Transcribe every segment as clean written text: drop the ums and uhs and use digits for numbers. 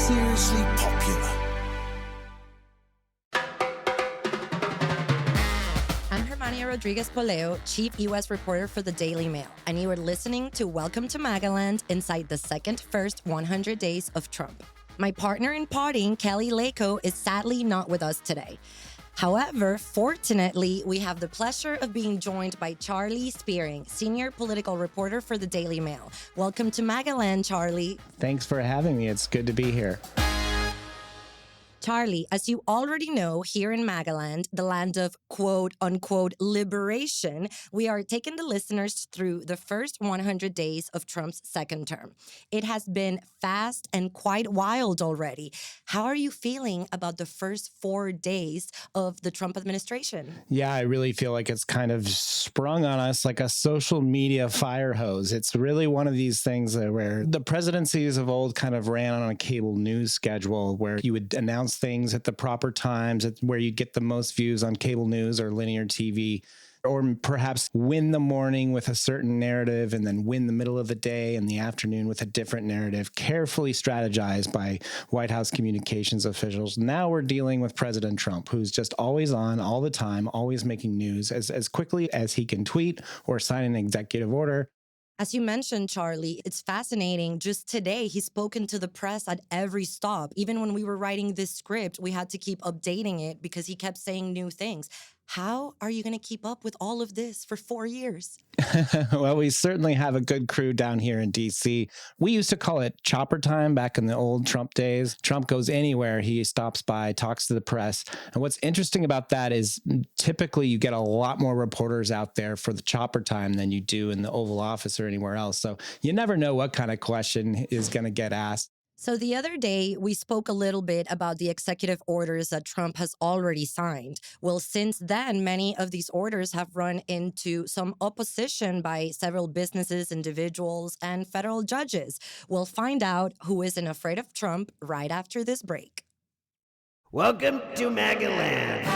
seriously popular. I'm Germania Rodriguez-Poleo, Chief U.S. reporter for the Daily Mail, and you are listening to Welcome to MAGAland inside the first 100 days of Trump. My partner in potting, Kelly Lako, is sadly not with us today. However, fortunately, we have the pleasure of being joined by Charlie Spiering, senior political reporter for the Daily Mail. Welcome to MAGAland, Charlie. Thanks for having me. It's good to be here. Charlie, as you already know, here in MAGAland, the land of quote-unquote liberation, we are taking the listeners through the first 100 days of Trump's second term. It has been fast and quite wild already. How are you feeling about the first 4 days of the Trump administration? Yeah, I really feel like it's kind of sprung on us like a social media fire hose. It's really one of these things where the presidencies of old kind of ran on a cable news schedule where you would announce things at the proper times, where you get the most views on cable news or linear TV, or perhaps win the morning with a certain narrative and then win the middle of the day and the afternoon with a different narrative, carefully strategized by White House communications officials. Now we're dealing with President Trump, who's just always on all the time, always making news as quickly as he can tweet or sign an executive order. As you mentioned, Charlie, it's fascinating. Just today, he's spoken to the press at every stop. Even when we were writing this script, we had to keep updating it because he kept saying new things. How are you going to keep up with all of this for 4 years? Well, we certainly have a good crew down here in D.C. We used to call it chopper time back in the old Trump days. Trump goes anywhere. He stops by, talks to the press. And what's interesting about that is typically you get a lot more reporters out there for the chopper time than you do in the Oval Office or anywhere else. So you never know what kind of question is going to get asked. So the other day, we spoke a little bit about the executive orders that Trump has already signed. Well, since then, many of these orders have run into some opposition by several businesses, individuals, and federal judges. We'll find out who isn't afraid of Trump right after this break. Welcome to MAGAland.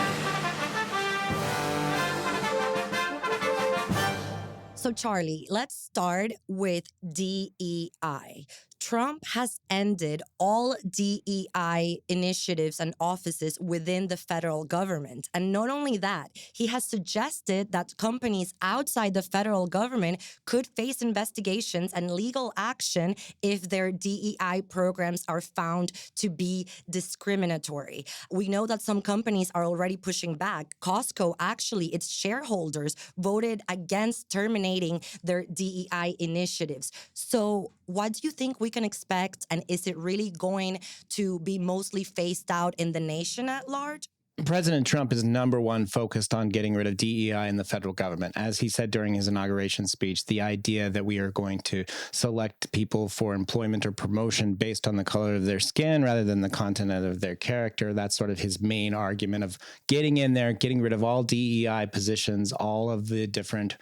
So, Charlie, let's start with DEI. Trump has ended all DEI initiatives and offices within the federal government. And not only that, he has suggested that companies outside the federal government could face investigations and legal action if their DEI programs are found to be discriminatory. We know that some companies are already pushing back. Costco, actually, its shareholders voted against terminating their DEI initiatives. So what do you think we can expect, and is it really going to be mostly phased out in the nation at large? President Trump is number one focused on getting rid of DEI in the federal government. As he said during his inauguration speech, the idea that we are going to select people for employment or promotion based on the color of their skin rather than the content of their character, that's sort of his main argument of getting in there, getting rid of all DEI positions, all of the different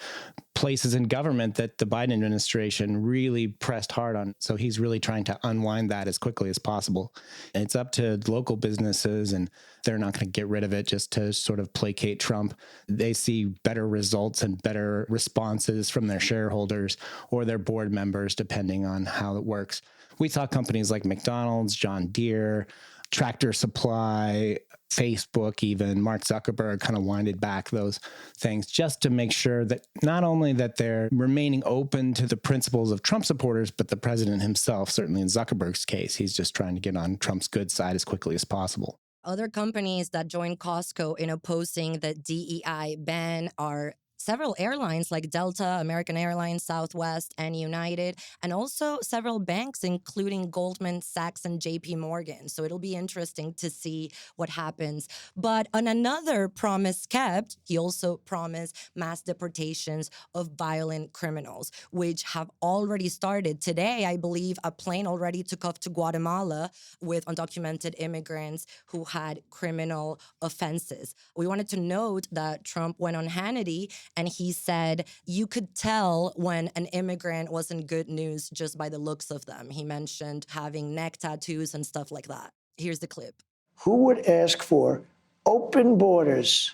places in government that the Biden administration really pressed hard on. So he's really trying to unwind that as quickly as possible. And it's up to local businesses, and they're not going to get rid of it just to sort of placate Trump. They see better results and better responses from their shareholders or their board members, depending on how it works. We saw companies like McDonald's, John Deere, Tractor Supply, Facebook, even Mark Zuckerberg kind of winded back those things just to make sure that not only that they're remaining open to the principles of Trump supporters, but the president himself, certainly in Zuckerberg's case, he's just trying to get on Trump's good side as quickly as possible. Other companies that joined Costco in opposing the DEI ban are several airlines like Delta, American Airlines, Southwest, and United, and also several banks, including Goldman Sachs and JP Morgan. So it'll be interesting to see what happens. But on another promise kept, he also promised mass deportations of violent criminals, which have already started. Today, I believe a plane already took off to Guatemala with undocumented immigrants who had criminal offenses. We wanted to note that Trump went on Hannity and he said you could tell when an immigrant wasn't good news just by the looks of them. He mentioned having neck tattoos and stuff like that. Here's the clip. Who would ask for open borders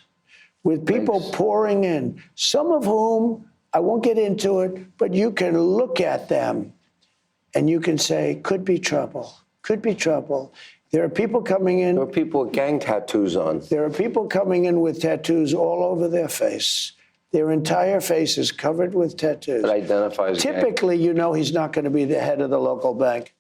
with people pouring in, some of whom, I won't get into it, but you can look at them and you can say, could be trouble. could be trouble. There are people coming in. There are people with gang tattoos on. There are people coming in with tattoos all over their face. Their entire face is covered with tattoos. That identifies Typically, you know he's not going to be the head of the local bank.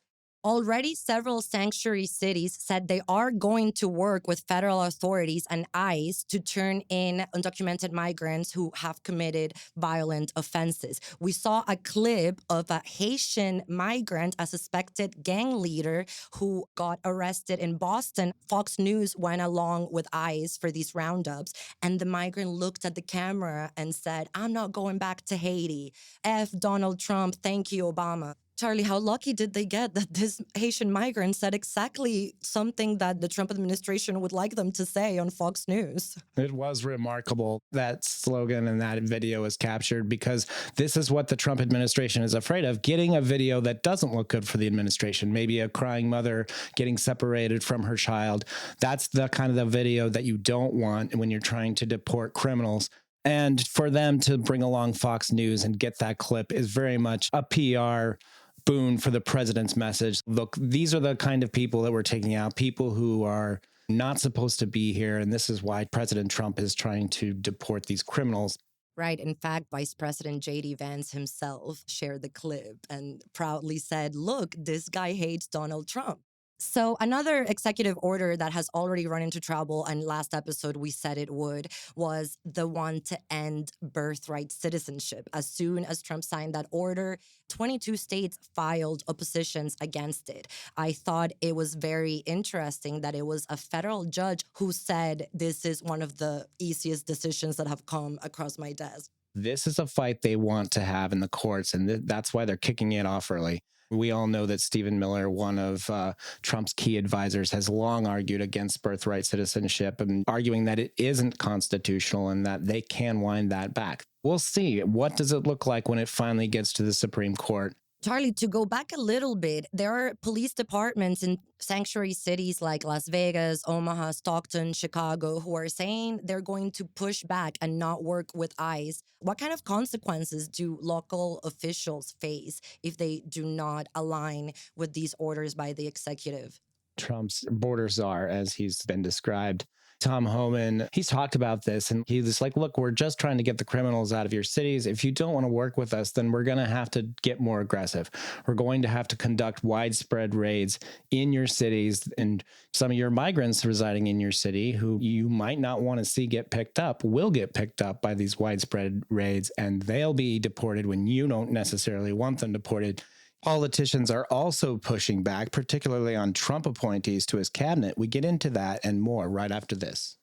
Already, several sanctuary cities said they are going to work with federal authorities and ICE to turn in undocumented migrants who have committed violent offenses. We saw a clip of a Haitian migrant, a suspected gang leader who got arrested in Boston. Fox News went along with ICE for these roundups, and the migrant looked at the camera and said, "I'm not going back to Haiti. F Donald Trump, thank you, Obama." Charlie, how lucky did they get that this Haitian migrant said exactly something that the Trump administration would like them to say on Fox News? It was remarkable that slogan and that video was captured, because this is what the Trump administration is afraid of, getting a video that doesn't look good for the administration. Maybe a crying mother getting separated from her child. That's the kind of the video that you don't want when you're trying to deport criminals. And for them to bring along Fox News and get that clip is very much a PR boon for the president's message. Look, these are the kind of people that we're taking out, people who are not supposed to be here. And this is why President Trump is trying to deport these criminals. Right. In fact, Vice President J.D. Vance himself shared the clip and proudly said, "Look, this guy hates Donald Trump." So another executive order that has already run into trouble, and last episode we said it would, was the one to end birthright citizenship. As soon as Trump signed that order, 22 states filed oppositions against it. I thought it was very interesting that it was a federal judge who said this is one of the easiest decisions that have come across my desk. This is a fight they want to have in the courts, and that's why they're kicking it off early. We all know that Stephen Miller, one of Trump's key advisors, has long argued against birthright citizenship and arguing that it isn't constitutional and that they can wind that back. We'll see. What does it look like when it finally gets to the Supreme Court? Charlie, to go back a little bit, there are police departments in sanctuary cities like Las Vegas, Omaha, Stockton, Chicago, who are saying they're going to push back and not work with ICE. What kind of consequences do local officials face if they do not align with these orders by the executive? Trump's border czar, as he's been described, Tom Homan, he's talked about this, and he's like, look, we're just trying to get the criminals out of your cities. If you don't want to work with us, then we're going to have to get more aggressive. We're going to have to conduct widespread raids in your cities, and some of your migrants residing in your city who you might not want to see get picked up will get picked up by these widespread raids, and they'll be deported when you don't necessarily want them deported. Politicians are also pushing back, particularly on Trump appointees to his cabinet. We get into that and more right after this.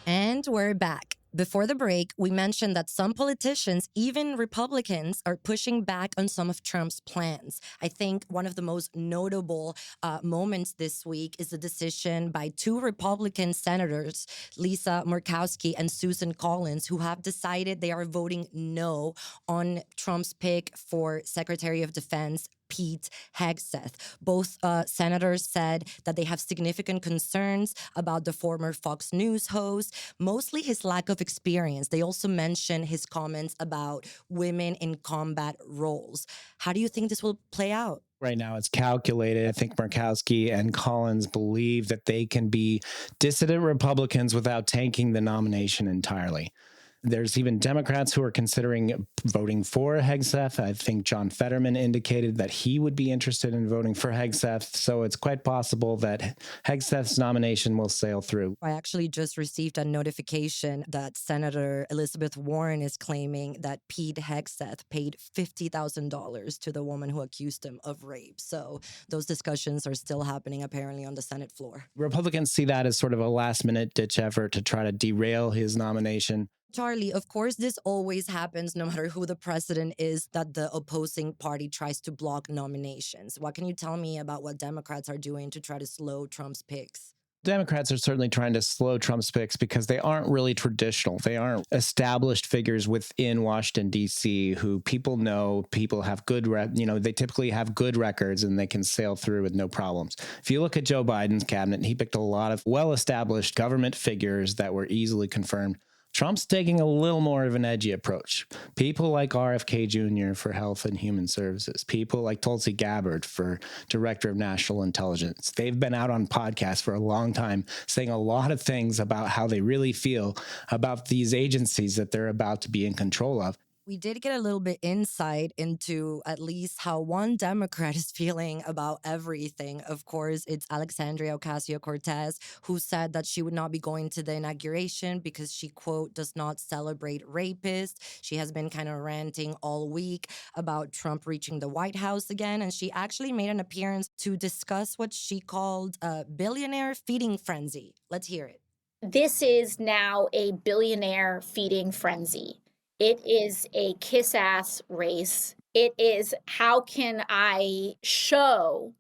And we're back. Before the break, we mentioned that some politicians, even Republicans, are pushing back on some of Trump's plans. I think one of the most notable moments this week is the decision by two Republican senators, Lisa Murkowski and Susan Collins, who have decided they are voting no on Trump's pick for Secretary of Defense, Pete Hegseth. Both senators said that they have significant concerns about the former Fox News host, mostly his lack of experience. They also mentioned his comments about women in combat roles. How do you think this will play out? Right now, it's calculated. I think Murkowski and Collins believe that they can be dissident Republicans without tanking the nomination entirely. There's even Democrats who are considering voting for Hegseth. I think John Fetterman indicated that he would be interested in voting for Hegseth. So it's quite possible that Hegseth's nomination will sail through. I actually just received a notification that Senator Elizabeth Warren is claiming that Pete Hegseth paid $50,000 to the woman who accused him of rape. So those discussions are still happening apparently on the Senate floor. Republicans see that as sort of a last-minute ditch effort to try to derail his nomination. Charlie, of course, this always happens no matter who the president is, that the opposing party tries to block nominations. What can you tell me about what Democrats are doing to try to slow Trump's picks? Democrats are certainly trying to slow Trump's picks because they aren't really traditional. They aren't established figures within Washington, D.C. who people know, people have they typically have good records and they can sail through with no problems. If you look at Joe Biden's cabinet, he picked a lot of well-established government figures that were easily confirmed. Trump's taking a little more of an edgy approach. People like RFK Jr. for Health and Human Services, people like Tulsi Gabbard for Director of National Intelligence. They've been out on podcasts for a long time saying a lot of things about how they really feel about these agencies that they're about to be in control of. We did get a little bit insight into at least how one Democrat is feeling about everything. Of course, it's Alexandria Ocasio-Cortez, who said that she would not be going to the inauguration because she, quote, does not celebrate rapists. She has been kind of ranting all week about Trump reaching the White House again. And she actually made an appearance to discuss what she called a billionaire feeding frenzy. Let's hear it. This is now a billionaire feeding frenzy. It is a kiss-ass race. It is, how can I show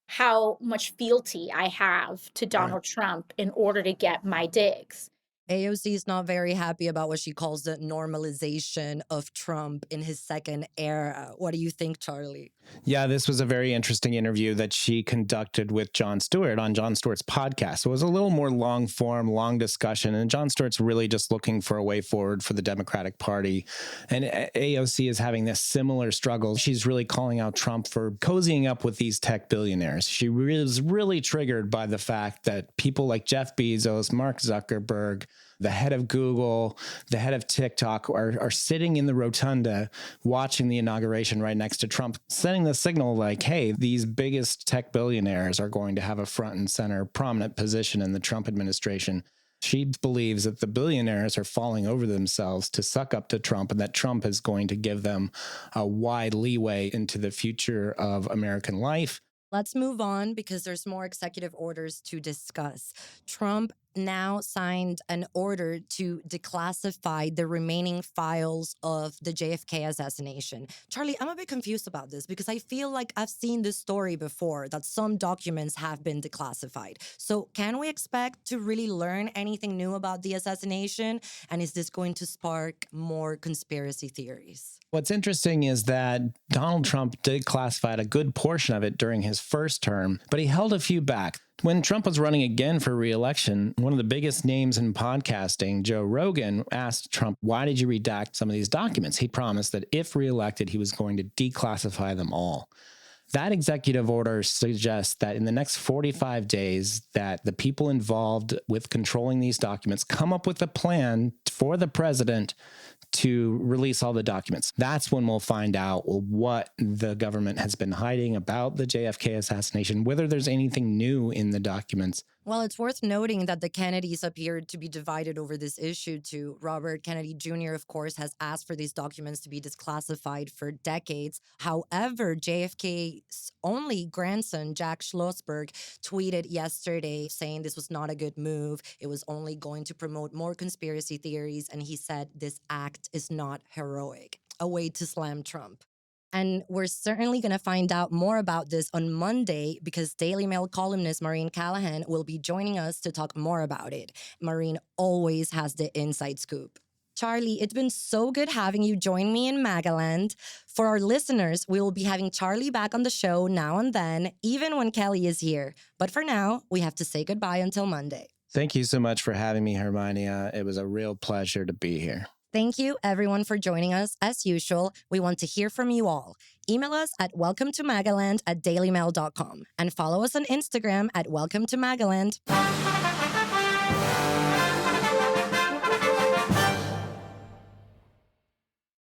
how much fealty I have to Donald Trump in order to get my digs? AOC is not very happy about what she calls the normalization of Trump in his second era. What do you think, Charlie? Yeah, this was a very interesting interview that she conducted with Jon Stewart on Jon Stewart's podcast. So it was a little more long form, long discussion. And Jon Stewart's really just looking for a way forward for the Democratic Party. And AOC is having this similar struggle. She's really calling out Trump for cozying up with these tech billionaires. She was really triggered by the fact that people like Jeff Bezos, Mark Zuckerberg, the head of Google, the head of TikTok are sitting in the rotunda watching the inauguration right next to Trump, sending the signal like, hey, these biggest tech billionaires are going to have a front and center prominent position in the Trump administration. She believes that the billionaires are falling over themselves to suck up to Trump and that Trump is going to give them a wide leeway into the future of American life. Let's move on because there's more executive orders to discuss. Trump now signed an order to declassify the remaining files of the JFK assassination. Charlie, I'm a bit confused about this because I feel like I've seen this story before, that some documents have been declassified. So can we expect to really learn anything new about the assassination? And is this going to spark more conspiracy theories? What's interesting is that Donald Trump declassified a good portion of it during his first term, but he held a few back. When Trump was running again for re-election, one of the biggest names in podcasting, Joe Rogan, asked Trump, why did you redact some of these documents? He promised that if re-elected, he was going to declassify them all. That executive order suggests that in the next 45 days, that the people involved with controlling these documents come up with a plan for the president to release all the documents. That's when we'll find out what the government has been hiding about the JFK assassination, whether there's anything new in the documents. Well, it's worth noting that the Kennedys appeared to be divided over this issue too. Robert Kennedy Jr., of course, has asked for these documents to be declassified for decades. However, JFK's only grandson, Jack Schlossberg, tweeted yesterday saying this was not a good move. It was only going to promote more conspiracy theories. And he said this act is not heroic. A way to slam Trump. And we're certainly going to find out more about this on Monday because Daily Mail columnist Maureen Callahan will be joining us to talk more about it. Maureen always has the inside scoop. Charlie, it's been so good having you join me in MAGAland. For our listeners, we will be having Charlie back on the show now and then, even when Kelly is here. But for now, we have to say goodbye until Monday. Thank you so much for having me, Germania. It was a real pleasure to be here. Thank you, everyone, for joining us. As usual, we want to hear from you all. Email us at welcometomagaland@dailymail.com and follow us on Instagram at welcometomagaland.